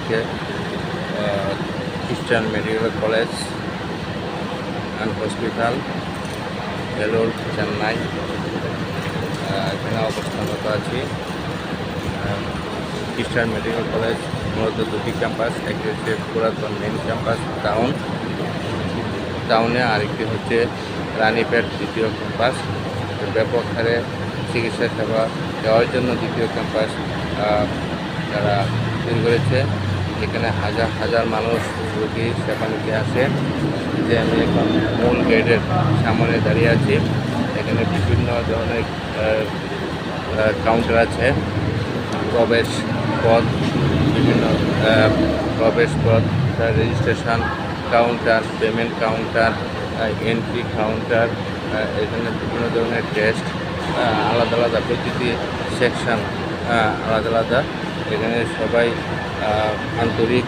হচ্ছে eastern medical college and hospital, Vellore, Chennai. এখানে অবস্থানরত আছি। ইস্টার্ন মেডিকেল কলেজ মূলত দুটি ক্যাম্পাস, একটি হচ্ছে পুরাতন মেন ক্যাম্পাস টাউনে, আরেকটি হচ্ছে রানীপেট দ্বিতীয় ক্যাম্পাস। ব্যাপক হারে চিকিৎসা সেবা দেওয়ার জন্য দ্বিতীয় ক্যাম্পাস তারা তৈরি করেছে। এখানে হাজার হাজার মানুষ রোগী সেবা নিতে আসে। যে আমি এখন মূল গেটের সামনে দাঁড়িয়ে আছি। এখানে বিভিন্ন ধরনের কাউন্টার আছে, প্রবেশ পথ, বিভিন্ন প্রবেশ পথ, registration counter, payment counter, entry counter. এখানে বিভিন্ন ধরনের টেস্ট, আলাদা আলাদা প্রতিটি সেকশন আলাদা আলাদা। এখানে সবাই আন্তরিক